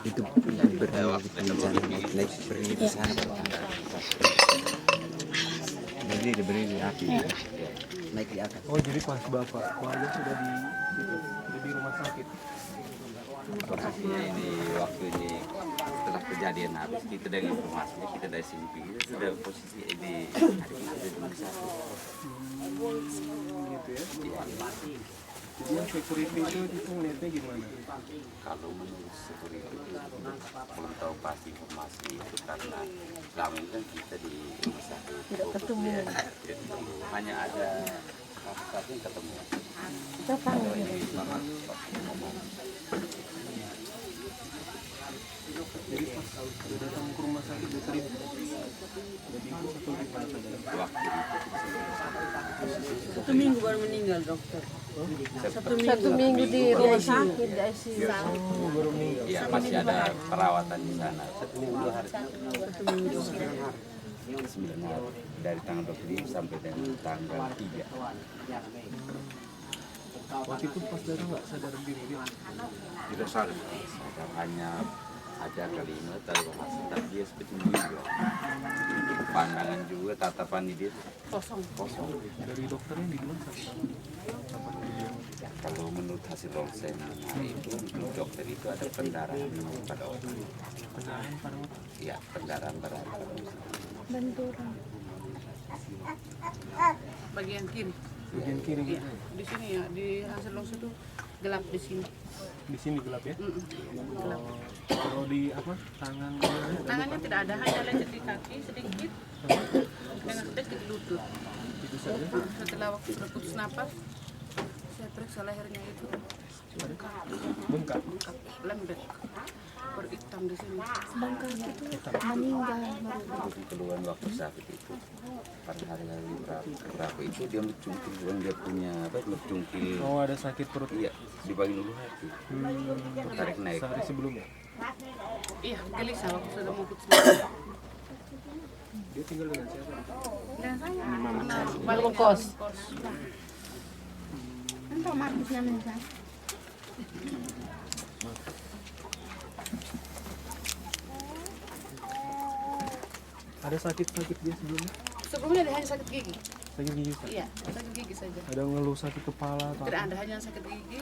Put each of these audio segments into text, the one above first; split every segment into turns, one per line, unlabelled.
Itu berdiri di sana. Berdiri api. Naik di atas.
Oh, jadi pas bapak keluarga sudah di situ, sudah di rumah sakit.
Posisinya ini waktu ini setelah kejadian habis kita dari informasinya kita dari sini kita sudah posisi di hari ini sudah di rumah sakit.
Gitu ya. Jadi yang security itu ngeliatnya gimana?
Kalau menurut security belum tahu pasti informasi itu karena selama ini kan kita di rumah sakit tidak ketemu. Hanya ada satu yang ketemu. Kalau ini memang ngomong.
Jadi pas sudah datang ke rumah sakit dokter itu udah diurus atau gimana saja?
Waktu
Satu minggu baru meninggal dokter.
Satu minggu di rumah sakit di ICU.
Oh, baru meninggal.
ya masih ada perawatan di sana.
1 minggu 2 hari.
1 minggu.
9 hari dari tanggal 25 sampai dengan tanggal 3.
Waktu itu pas datang nggak sadar diri dia.
Tidak sadar hanya ada kalimat dari tapi dia seperti juga pandangan juga tatapan dia
Kosong.
Dari dokternya di mana sakit?
kalau menurut hasil ronsen hari itu menurut dokter itu ada pendarahan pada otak.
Pendarahan pada otak.
Ya pendarahan pada otak.
Benturan.
Bagian kiri.
Bagian kiri
Iya.
gitu.
Di sini ya, di hasil longsor itu gelap di sini.
Di sini gelap ya.
Gelap.
Kalau di apa? Tangan
Tangannya tidak ada, hanya lecet di kaki sedikit. Dengan sedikit di lutut.
itu saja.
Setelah waktu sudah putus napas, saya periksa lehernya itu bengkak,
Bengkak.
lembek, berhitam di sini.
Bangka itu meninggal baru.
Keluhan waktu sakit itu pada hari-hari berapa itu dia mencungkil dia punya apa mencungkil
Oh, ada sakit perut.
iya di bagian ulu hati tarik naik
Sehari sebelumnya.
Iya, gelisah waktu sudah mau putus napas.
Dia tinggal dengan siapa?
Dan saya
Balik kos.
Untuk Markusnya menjadi.
Ada sakit-sakit dia sebelumnya?
Sebelumnya dia hanya sakit gigi.
Sakit gigi. Pak?
Iya, sakit gigi saja.
Ada ngeluh sakit kepala atau
Tidak
apa?
ada, hanya sakit gigi.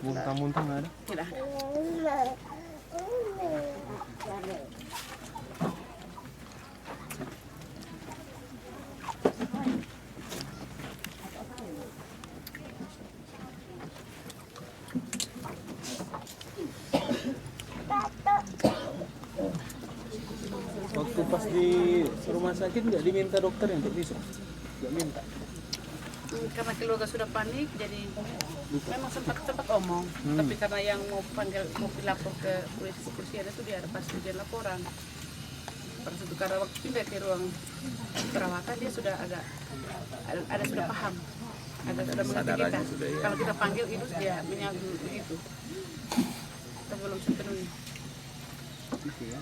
Muntah-muntah nggak ada?
Tidak ada.
Waktu pas di rumah sakit nggak diminta dokter untuk visum? Nggak minta.
Karena keluarga sudah panik, jadi memang sempat omong. Tapi karena yang mau lapor ke polisi ada tuh dia ada pas ujian laporan. Pada suatu karena waktu pindah ke ruang perawatan dia sudah ada sudah paham, sudah mengerti kita.
Kesadarannya sudah, ya.
Kalau kita panggil itu dia menyambut begitu. Tapi belum sepenuhnya.
Gitu ya.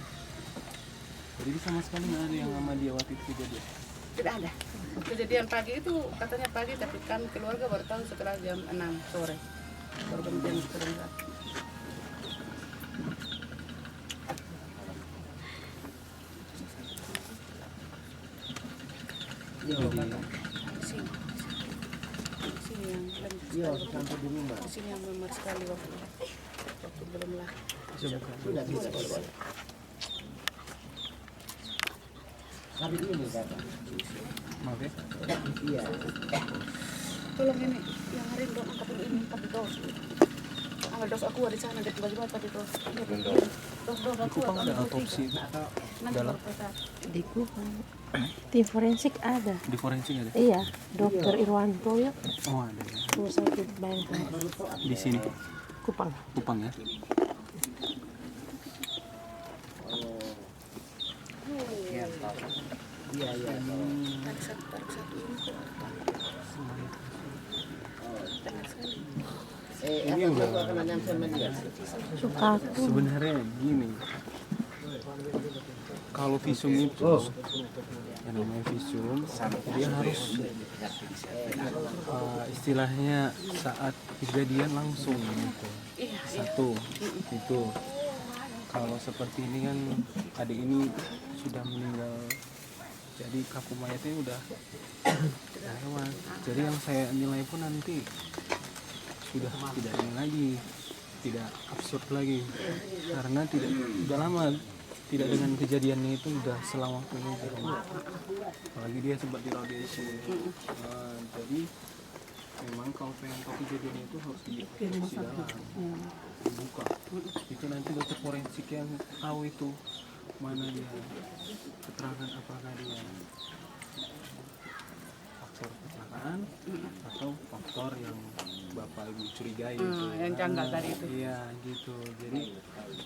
Jadi sama sekali nggak ada yang sama dia waktu itu kejadian.
Tidak ada. Kejadian pagi itu katanya pagi, tapi kan keluarga baru tahu setelah jam 6 sore. Baru kemudian setelah sini yang
Sampai di rumah.
di sini yang memar sekali waktu belum lah.
Sudah bisa. Hari ini kata.
Maaf ya.
Iya.
Tolong ini yang hari dong angkat dulu ini tapi dos. Ambil dos aku ada di sana dia tiba-tiba tadi dos. Dos aku.
Kupang ada autopsi.
Nanti baru kita.
Di Kupang. Tim forensik ada.
Di forensik ada?
Iya, dokter Irwanto ya.
Oh ada ya.
Rumah sakit Bayangkara.
Di sini
Kupang.
Kupang ya.
Iya.
Tarik satu ini kok. Jangan sekali.
Apa gua akan nanya sama dia?
Sukaku.
Sebenarnya gini, kalau visum itu yang namanya visum dia harus istilahnya saat kejadian langsung gitu. Satu itu kalau seperti ini kan adik ini sudah meninggal, jadi kaku mayatnya udah lewat. Jadi yang saya nilai pun nanti sudah tidak ini lagi, tidak absurd lagi, karena udah lama tidak dengan kejadiannya itu udah selang waktu ini. Apalagi dia sempat dirawat di ICU. Jadi memang kalau pengen tahu kejadiannya itu harus diotopsi dalam, dibuka. Itu nanti dokter forensik yang tahu itu mana dia keterangan apakah dia faktor kecelakaan atau faktor yang bapak ibu curigai gitu.
Yang janggal tadi itu.
Iya gitu. Jadi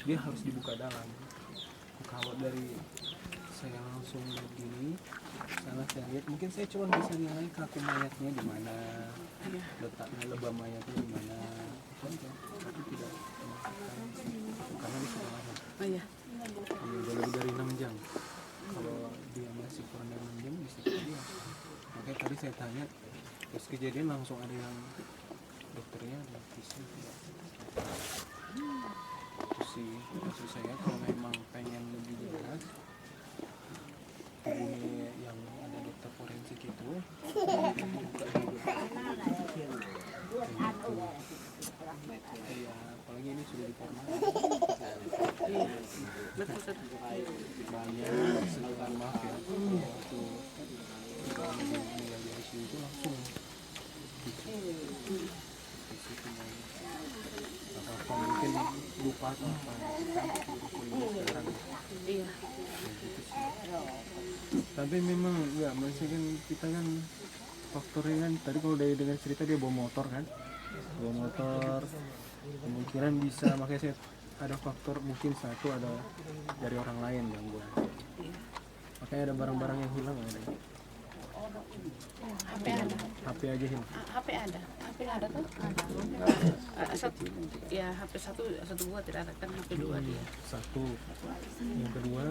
dia harus dibuka dalam. Kalau dari saya langsung begini, sana saya lihat mungkin saya cuma bisa nilai kaku mayatnya di mana, letaknya lebam mayatnya di mana, tapi tidak karena dia sudah lama.
Oh iya.
Udah lebih dari 6 jam. Kalau dia masih kurang dari 6 jam bisa dia. Makanya tadi saya tanya, terus kejadian langsung ada yang dokternya ada visum tidak. Terus sih maksud saya kalau memang pengen lebih jelas tubuhnya yang ada dokter forensik itu dibuka juga. Ya apalagi ini sudah diformalkan. Banyak sekitar maaf ya waktu meninggal di ICU itu langsung apa mungkin lupa atau apa sekarang.
Iya.
Tapi memang enggak, maksudnya kan kita kan faktornya kan tadi kalau dari dengar cerita dia bawa motor kan, kemungkinan bisa, makanya saya ada faktor mungkin satu ada dari orang lain gangguan. Makanya ada barang-barang yang hilang ada.
HP ada.
HP aja hilang.
HP ada tuh. Satu, ya HP satu buah tidak ada kan HP dua dia.
Satu. Yang kedua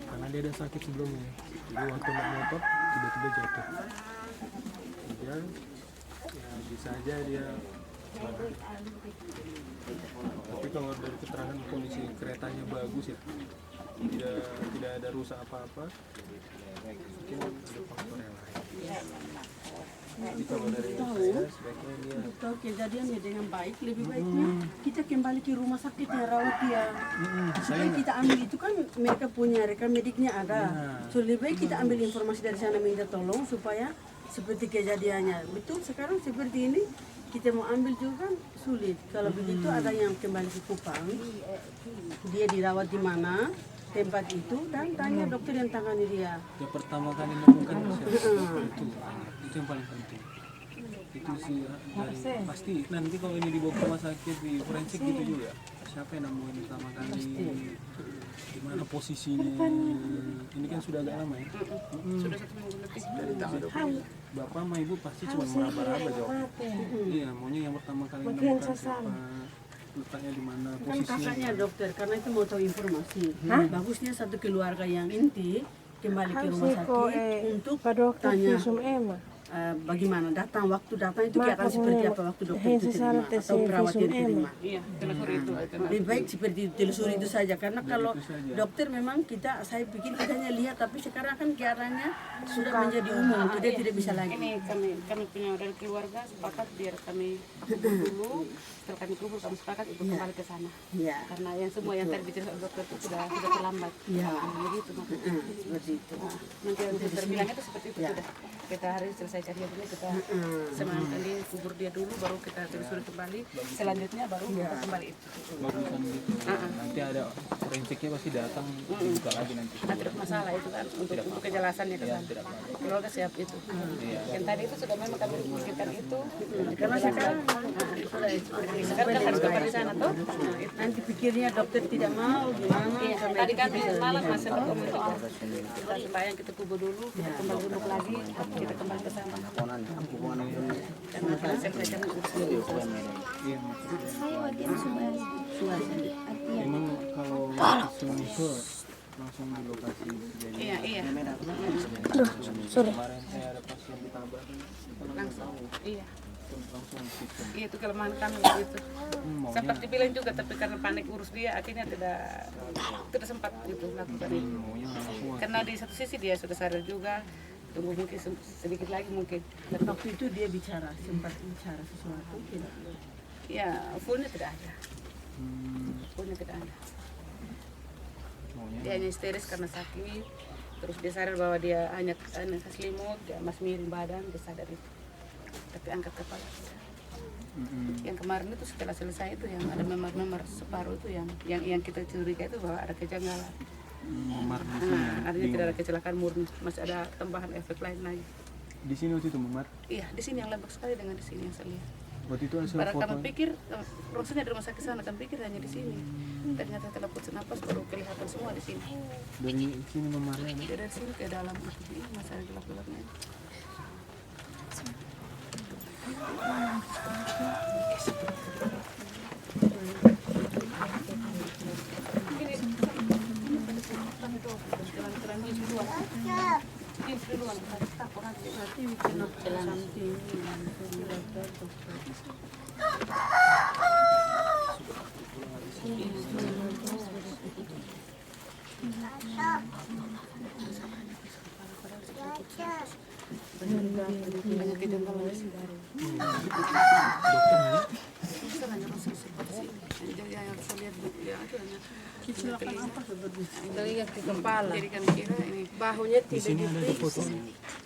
karena dia ada sakit sebelumnya. Jadi waktu naik motor tiba-tiba jatuh. Kemudian ya bisa aja dia tapi kalau dari keterangan kondisi keretanya bagus ya, tidak ada rusak apa-apa, mungkin ada faktor yang lain. Jadi kalau dari saya sebaiknya dia
tahu kejadiannya dengan baik, lebih baiknya kita kembali ke rumah sakit yang rawat dia. Supaya kita ambil itu kan mereka punya rekam mediknya ada. So lebih baik kita ambil informasi dari sana, minta tolong supaya seperti kejadiannya. Betul sekarang seperti ini kita mau ambil juga kan sulit. Kalau begitu ada yang kembali ke Kupang, dia dirawat di mana tempat itu dan tanya dokter yang tangani dia.
yang pertama kali menemukan itu yang paling penting. Itu sih dari pasti nanti kalau ini dibawa ke rumah sakit di forensik gitu juga, siapa yang nemuin pertama kali, di mana posisinya. Ini kan sudah agak lama ya.
Sudah 1 minggu lebih.
Bapak sama ibu pasti cuma meraba-raba jawab. Iya, maunya yang pertama kali menemukan siapa, letaknya di mana,
Kan
posisinya.
kakaknya dokter karena itu mau tahu informasi. Bagusnya satu keluarga yang inti kembali ke rumah sakit untuk tanya bagaimana datang, waktu datang itu kelihatan seperti apa waktu dokter itu terima atau perawat yang terima.
Iya, telusuri itu.
Lebih baik seperti itu, telusuri itu saja karena kalau dokter memang saya pikir kita hanya lihat, tapi sekarang kan keadaannya sudah menjadi umum, dia tidak bisa lagi.
Ini kami punya dari keluarga sepakat biar kami kubur dulu, setelah kami kubur kami sepakat untuk kembali ke sana.
Ya,
Karena yang semua yang tadi bicara dokter itu sudah terlambat.
ya,
Begitu makanya.
seperti itu.
Nanti yang dokter bilang itu seperti itu sudah. Kita harus selesaikan dia dulu, kita semangatkan dia, kubur dia dulu, baru kita telusuri kembali. Selanjutnya baru kita kembali itu.
Bagusan gitu. Nanti ada forensiknya pasti datang dibuka lagi nanti.
Nah, tidak masalah itu kan untuk kejelasannya ke sana. Keluarga siap itu. Yang tadi itu sudah memang kami pikirkan itu.
Karena sekarang
Sekarang kan harus kembali di sana toh.
nanti pikirnya dokter tidak mau gimana.
Iya, tadi kami malam masih berkomunikasi. Kita sembahyang, kita kubur dulu, kita kembali duduk lagi, kita kembali ke sana. Karena kita selesaikan urusan itu.
Iya,
Saya wadian sudah
memang kalau visum itu langsung di lokasi kejadian.
Iya, iya.
Sorry.
Kemarin saya ada pasien ditabrak
Langsung. Iya.
langsung gitu.
Iya, itu kelemahan kami gitu.
Maunya
Sempat dibilang juga, tapi karena panik urus dia, akhirnya tidak sempat gitu lakukan itu.
maunya langsung.
Karena di satu sisi dia sudah sadar juga, tunggu mungkin sedikit lagi mungkin.
Dan waktu itu dia bicara, sempat bicara sesuatu tidak?
Ya, fullnya tidak ada.
Hmm,
Fullnya tidak ada.
maunya
Dia hanya histeris karena sakit. Terus dia sadar bahwa dia hanya selimut, dia masih miring badan, dia sadar itu. Tapi angkat kepala tidak. Yang kemarin itu setelah selesai itu yang ada memar-memar separuh itu yang kita curiga itu bahwa ada kejanggalan.
memar di sini.
Artinya tidak ada kecelakaan murni, masih ada tambahan efek lain lagi.
Di sini waktu itu memar.
Iya, di sini yang lembek sekali dengan di sini yang saya lihat.
Waktu itu hasil
Pada
foto.
kami pikir, rongsanya di rumah sakit sana, kami pikir hanya di sini. Ternyata setelah putus napas baru kelihatan semua di sini.
Dari sini memarnya.
Dia dari sini ke dalam ini masih ada gelap-gelapnya. Banyak kejanggalan di sini. Bisa hanya langsung seperti sini. Jadi yang saya lihat dia itu hanya
Kecelakaan apa sebenarnya?
Telinga ke kepala.
jadi kami kira ini
Bahunya
Di
tidak
sini ada di foto.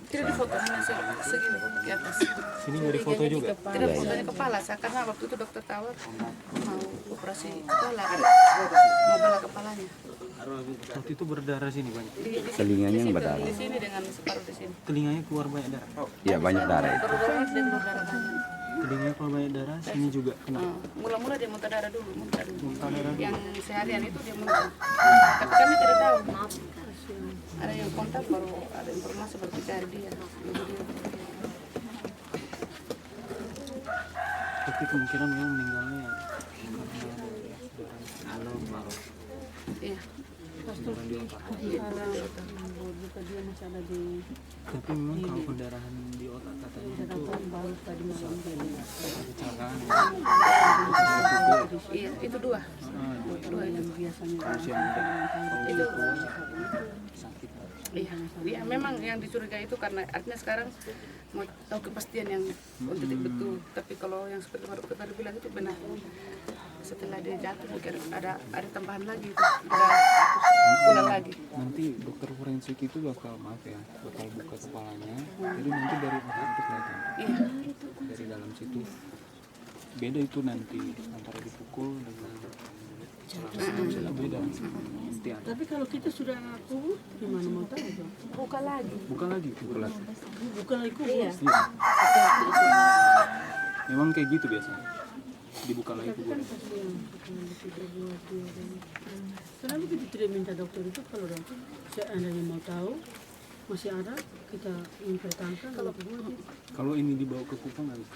tidak difoto, hanya segini di atas.
Sini dari foto juga.
Tidak fotonya kepala, karena waktu itu dokter tawar mau operasi kepala, mau belah kepalanya.
Waktu itu berdarah sini banyak.
Telinganya yang
Di
berdarah.
sini dengan separuh di sini.
Telinganya keluar banyak darah.
Iya banyak darah itu.
Berdarah dan berdarah banyak.
Telinganya keluar banyak darah. Sini juga kena.
Mula-mula dia muntah darah dulu, muntah dulu.
Muntah darah dulu.
Yang seharian itu dia muntah. Tapi kami tidak tahu. Ada yang kontak baru ada informasi baru dicari dia. Lalu dia
Tapi kemungkinan memang meninggalnya karena darah.
iya.
Bukan dia masih ada di
Tapi memang kalau pendarahan di otak katanya itu
baru tadi malam dia.
kecelakaan.
Iya, itu dua. Dua itu.
Biasanya
Itu iya, iya, memang yang dicurigai itu karena artinya sekarang mau tahu kepastian yang otentik betul. Tapi kalau yang seperti dokter tadi bilang itu benar. Setelah dia jatuh mungkin ada tambahan lagi itu, ada ulang lagi.
Nanti dokter forensik itu bakal bakal buka kepalanya. Jadi nanti dari otak itu kelihatan.
Iya,
Dari dalam situ beda itu nanti antara dipukul dengan kecelakaan beda. Nanti ada.
Tapi kalau kita sudah kubur, gimana mau tahu dong?
Buka lagi.
Bukan lagi pukul lagi.
Bukan lagi kubur.
Iya.
Iya. Memang kayak gitu biasanya. Dibuka lagi kubur.
Kenapa kita tidak minta dokter itu kalau dokter seandainya mau tahu masih ada kita mempertahankan kalau
Kalau ini dibawa ke Kupang nggak bisa.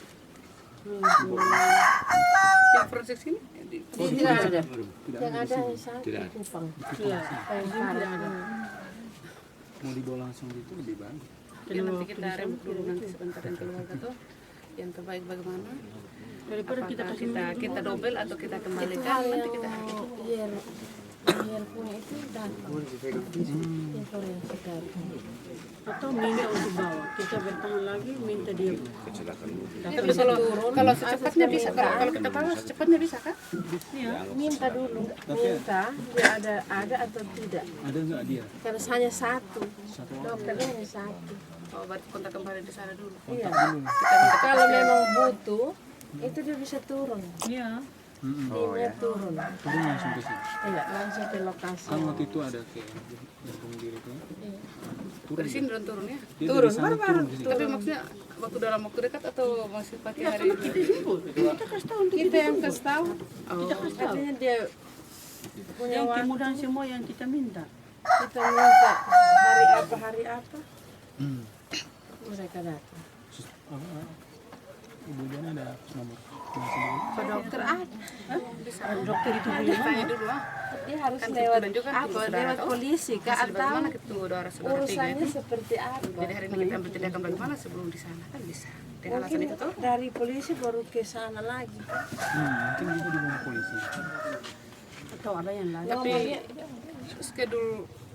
yang forensik sini
Tidak ada.
Tidak
Yang
ada
ada
di sini.
yang satu di Kupang.
ya tidak ada.
Mau dibawa langsung gitu lebih bagus.
ya, nanti kita rembuk dulu nanti sebentar yang keluarga tuh yang terbaik bagaimana.
Daripada kita
Apakah
kasih
kita double atau kita
Itu
kembalikan
hal
nanti
yang
kita
Yer punya itu datang. Info yang sekarang.
atau minta untuk bawa kita bertahan lagi minta dia
tapi kalau secepatnya bisa kalau kita bawa secepatnya bisa kan?
Minta dulu. Minta dia ada atau tidak.
Ada nggak dia?
Karena hanya satu. Dokternya hanya satu.
Oh, berarti kontak kembali di sana dulu.
Iya.
Dulu.
Kalau memang butuh, itu dia bisa turun.
ya
Timnya turun.
Turun langsung ke sini.
Iya, langsung ke lokasi.
Kan waktu itu ada kayak gantung diri tuh.
Iya.
Turun.
Dari sini turun ya.
Dia dari sana turun ke sini.
Tapi maksudnya waktu dalam waktu dekat atau masih pakai hari ini?
kita kasih tahu untuk
Kita yang kasih tahu.
kita kasih tahu
Artinya dia punya
yang
waktu.
kemudahan semua yang kita minta
Kita minta hari apa. Mereka datang.
Ibu Jana ada nomor
Ke dokter ada.
Dokter itu
Tanya dulu ah.
Dia harus
Kan
lewat
itu juga
apa?
saudara
Lewat
tahu.
polisi kak
Hasil
atau
bagaimana itu saudara-saudara tiga
urusannya
itu.
seperti apa?
Jadi hari ini kita ambil tindakan bagaimana sebelum di sana kan bisa. Dengan alasan
Mungkin
itu tuh.
dari polisi baru ke sana lagi.
Mungkin juga dibawa polisi.
atau ada yang lain.
Tapi schedule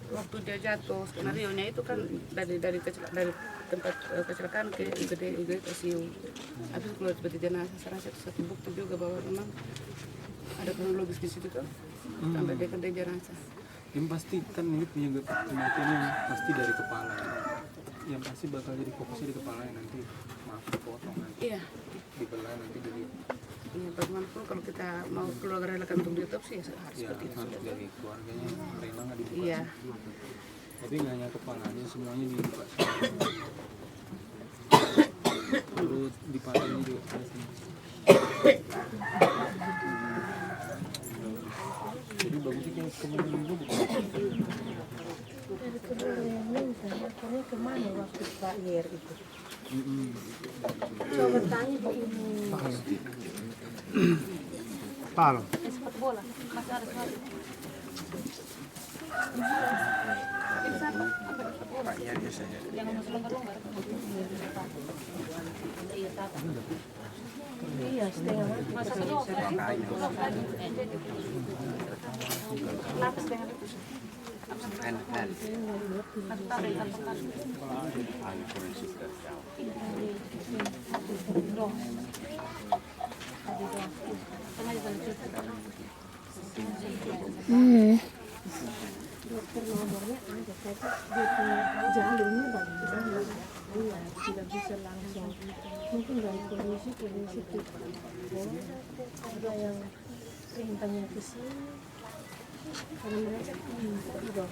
waktu dia jatuh skenario nya itu kan dari tempat kecelakaan ke UGD ICU. Habis keluar seperti jenazah, saya rasa satu bukti juga bahwa memang ada kronologis di situ tuh sampai dia kena jenazah.
Yang pasti kan ini penyebab kematian yang pasti dari kepala. Yang pasti bakal jadi fokusnya di kepala yang nanti maaf dipotong nanti
Iya.
dibelah nanti jadi
Ya, bagaimanapun kalau kita mau keluarga relakan untuk diotopsi ya harus
ya
seperti itu.
harus dari keluarganya Rena nggak dibuka.
Iya.
Tapi nggak hanya kepalanya semuanya dibuka. Perut di palanya juga ada sini. Jadi bagusnya kayak kemarin juga bukan.
Dari kedua yang minta, makanya kemana waktu Pak Yer itu? Coba tanya Bu Ibu.
Palo.
Sepak bola, masih ada sekali.
Iya, setengah mati.
Masa kedua kali. Lapis dengan
Kan.
ahli forensik dari jauh.
Dokter nomornya ada, tapi dia punya jalurnya bagus. Iya, tidak bisa langsung. Mungkin dari polisi itu ada yang perintahnya ke sini. Karena mereka minta juga.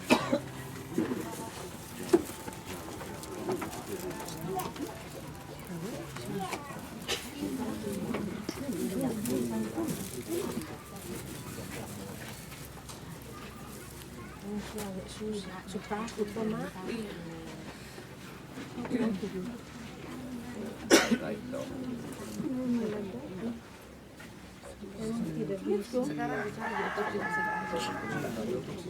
Agak susah, takut sama. Tidak bisa.
sekarang bicara di otopsi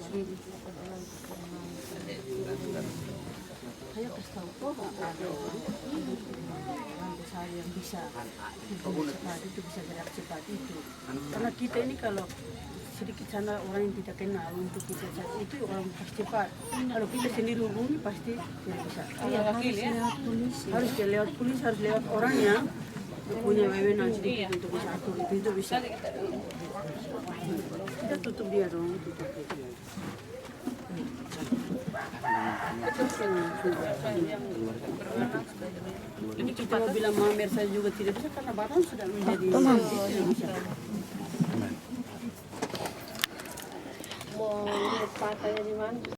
Saya kasih tahu oh ada saya yang bisa cepat itu bisa gerak cepat itu. Karena kita ini kalau sedikit sana orang yang tidak kenal untuk kita itu orang harus cepat. Kalau kita sendiri hubungi pasti tidak bisa.
Iya, harus lewat polisi.
Harus lewat polisi, harus lewat orang yang punya wewenang sedikit untuk bisa atur itu bisa. Kita tutup dia dong, tutup dia. Ini kita mau bilang mamer saya juga tidak bisa karena barang sudah menjadi tidak bisa.
Mau lihat patahnya di mana?